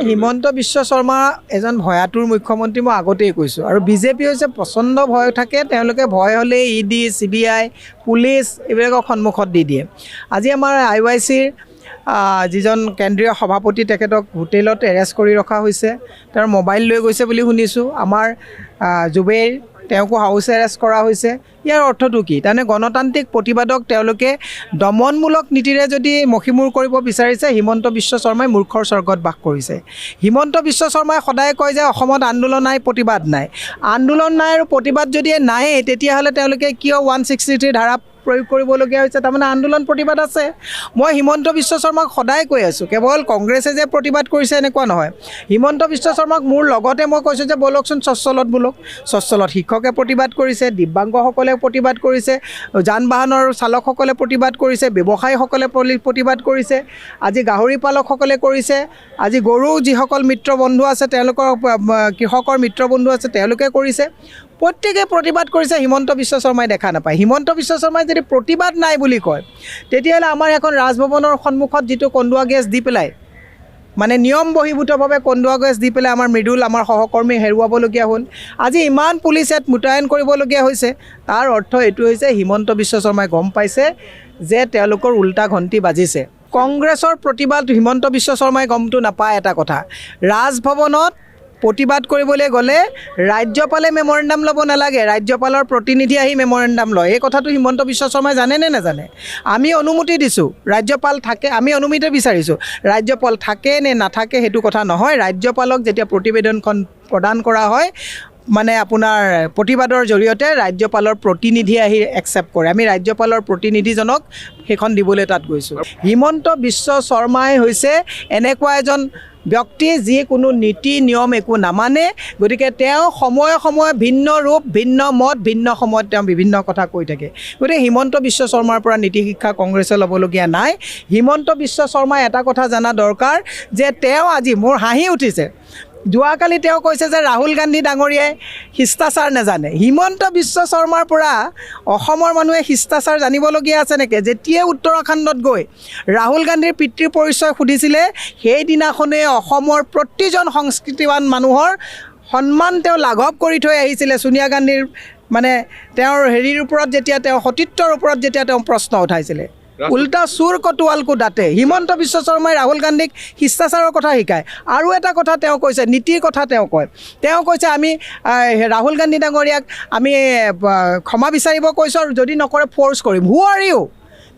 হিমন্ত বিশ্ব শৰ্মা এজন ভয়াতুৰ মুখ্যমন্ত্ৰী মই আগতেই কৈছোঁ আৰু বিজেপি হৈছে প্ৰচণ্ড ভয় থাকে তেওঁলোকে ভয় হ'লে ইডি CBI পুলিচ এইবিলাকক সন্মুখত দি দিয়ে আজি আমাৰ IYCৰ যিজন কেন্দ্ৰীয় সভাপতি তেখেতক হোটেলত এৰেষ্ট কৰি ৰখা হৈছে তেওঁৰ মোবাইল লৈ গৈছে বুলি শুনিছোঁ আমাৰ জুবেৰ তেওঁকো হাউচ এৰেষ্ট কৰা হৈছে ইয়াৰ অৰ্থটো কি তাৰমানে গণতান্ত্ৰিক প্ৰতিবাদক তেওঁলোকে দমনমূলক নীতিৰে যদি মষিমূৰ কৰিব বিচাৰিছে হিমন্ত বিশ্ব শৰ্মাই মূৰ্খৰ স্বৰ্গত বাস কৰিছে হিমন্ত বিশ্ব শৰ্মাই সদায় কয় যে অসমত আন্দোলন নাই প্ৰতিবাদ নাই আন্দোলন নাই আৰু প্ৰতিবাদ যদি নাই তেতিয়াহ'লে তেওঁলোকে কিয় 163 ধাৰা প্ৰয়োগ কৰিবলগীয়া হৈছে তাৰমানে আন্দোলন প্ৰতিবাদ আছে মই হিমন্ত বিশ্ব শৰ্মাক সদায় কৈ আছোঁ কেৱল কংগ্ৰেছে যে প্ৰতিবাদ কৰিছে এনেকুৱা নহয় হিমন্ত বিশ্ব শৰ্মাক মোৰ লগতে মই কৈছোঁ যে বলকচোন স্বচ্ছলত বোলক স্বচ্ছলত শিক্ষকে প্ৰতিবাদ কৰিছে দিব্যাংগসকলে প্ৰতিবাদ কৰিছে যান বাহনৰ চালকসকলে প্ৰতিবাদ কৰিছে ব্যৱসায়ীসকলে প্ৰতিবাদ কৰিছে আজি গাহৰি পালকসকলে কৰিছে আজি গৰু যিসকল মিত্ৰ বন্ধু আছে তেওঁলোকৰ কৃষকৰ মিত্ৰ বন্ধু আছে তেওঁলোকে কৰিছে প্ৰত্যেকে প্ৰতিবাদ কৰিছে হিমন্ত বিশ্ব শৰ্মাই দেখা নাপায় হিমন্ত বিশ্ব শৰ্মাই যদি প্ৰতিবাদ নাই বুলি কয় তেতিয়াহ'লে আমাৰ এখন ৰাজভৱনৰ সন্মুখত যিটো কন্দুৱা গেছ দি পেলাই মানে নিয়ম বহিৰ্ভূতভাৱে কন্দুৱা গেছ দি পেলাই আমাৰ মৃদুল আমাৰ সহকৰ্মী হেৰুৱাবলগীয়া হ'ল আজি ইমান পুলিচ ইয়াত মোতায়েন কৰিবলগীয়া হৈছে তাৰ অৰ্থ এইটো হৈছে হিমন্ত বিশ্ব শৰ্মাই গম পাইছে যে তেওঁলোকৰ উল্টা ঘণ্টি বাজিছে কংগ্ৰেছৰ প্ৰতিবাদ হিমন্ত বিশ্ব শৰ্মাই গমটো নাপায় এটা কথা ৰাজভৱনত প্ৰতিবাদ কৰিবলৈ গ'লে ৰাজ্যপালে মেমৰেণ্ডাম ল'ব নালাগে ৰাজ্যপালৰ প্ৰতিনিধি আহি মেমৰেণ্ডাম লয় এই কথাটো হিমন্ত বিশ্ব শৰ্মাই জানে নে নাজানে আমি অনুমতি দিছোঁ ৰাজ্যপাল থাকে আমি অনুমতি বিচাৰিছোঁ ৰাজ্যপাল থাকে নে নাথাকে সেইটো কথা নহয় ৰাজ্যপালক যেতিয়া প্ৰতিবেদনখন প্ৰদান কৰা হয় মানে আপোনাৰ প্ৰতিবাদৰ জৰিয়তে ৰাজ্যপালৰ প্ৰতিনিধি আহি একচেপ্ট কৰে আমি ৰাজ্যপালৰ প্ৰতিনিধিজনক সেইখন দিবলৈ তাত গৈছোঁ হিমন্ত বিশ্ব শৰ্মাই হৈছে এনেকুৱা এজন ব্যক্তি যি কোনো নীতি নিয়ম একো নামানে গতিকে তেওঁ সময়ে সময়ে ভিন্ন ৰূপ ভিন্ন মত ভিন্ন সময়ত তেওঁ বিভিন্ন কথা কৈ থাকে গতিকে হিমন্ত বিশ্ব শৰ্মাৰ পৰা নীতি শিক্ষা কংগ্ৰেছে ল'বলগীয়া নাই হিমন্ত বিশ্ব শৰ্মাই এটা কথা জানা দৰকাৰ যে তেওঁ আজি মোৰ হাঁহি উঠিছে যোৱাকালি তেওঁ কৈছে যে ৰাহুল গান্ধী ডাঙৰীয়াই শিষ্টাচাৰ নাজানে হিমন্ত বিশ্ব শৰ্মাৰ পৰা অসমৰ মানুহে শিষ্টাচাৰ জানিবলগীয়া আছে নেকি যেতিয়াই উত্তৰাখণ্ডত গৈ ৰাহুল গান্ধীৰ পিতৃ পৰিচয় সুধিছিলে সেইদিনাখনে অসমৰ প্ৰতিজন সংস্কৃতিৱান মানুহৰ সন্মান তেওঁ লাঘৱ কৰি থৈ আহিছিলে সোনিয়া গান্ধীৰ মানে তেওঁৰ হেৰিৰ ওপৰত যেতিয়া তেওঁ সতীত্বৰ ওপৰত যেতিয়া তেওঁ প্ৰশ্ন উঠাইছিলে উল্টা চুৰ কটোৱালকো দাঁতে হিমন্ত বিশ্ব শৰ্মাই ৰাহুল গান্ধীক শিষ্টাচাৰৰ কথা শিকায় আৰু এটা কথা তেওঁ কৈছে নীতিৰ কথা তেওঁ কৈছে আমি ৰাহুল গান্ধী ডাঙৰীয়াক আমি ক্ষমা বিচাৰিব কৈছোঁ আৰু যদি নকৰে ফ'ৰ্চ কৰিম হু আৰ ইউ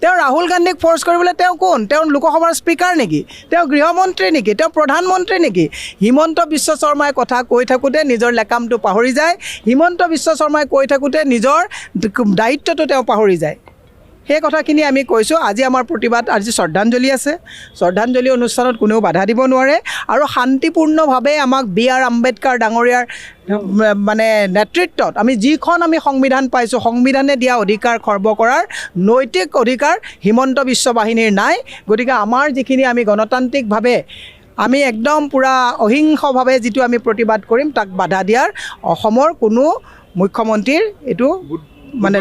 তেওঁ ৰাহুল গান্ধীক ফ'ৰ্চ কৰিবলৈ তেওঁ কোন তেওঁ লোকসভাৰ স্পীকাৰ নেকি তেওঁ গৃহমন্ত্ৰী নেকি তেওঁ প্ৰধানমন্ত্ৰী নেকি হিমন্ত বিশ্ব শৰ্মাই কথা কৈ থাকোঁতে নিজৰ লেকামটো পাহৰি যায় হিমন্ত বিশ্ব শৰ্মাই কৈ থাকোঁতে নিজৰ দায়িত্বটো তেওঁ পাহৰি যায় সেই কথাখিনি আমি কৈছোঁ আজি আমাৰ প্ৰতিবাদ আজি শ্ৰদ্ধাঞ্জলি আছে শ্ৰদ্ধাঞ্জলি অনুষ্ঠানত কোনেও বাধা দিব নোৱাৰে আৰু শান্তিপূৰ্ণভাৱে আমাক B.R. আম্বেদকাৰ ডাঙৰীয়াৰ মানে নেতৃত্বত আমি যিখন আমি সংবিধান পাইছোঁ সংবিধানে দিয়া অধিকাৰ খৰ্ব কৰাৰ নৈতিক অধিকাৰ হিমন্ত বিশ্ব বাহিনীৰ নাই গতিকে আমাৰ যিখিনি আমি গণতান্ত্ৰিকভাৱে আমি একদম পূৰা অহিংসভাৱে যিটো আমি প্ৰতিবাদ কৰিম তাক বাধা দিয়াৰ অসমৰ কোনো মুখ্যমন্ত্ৰীৰ এইটো মানে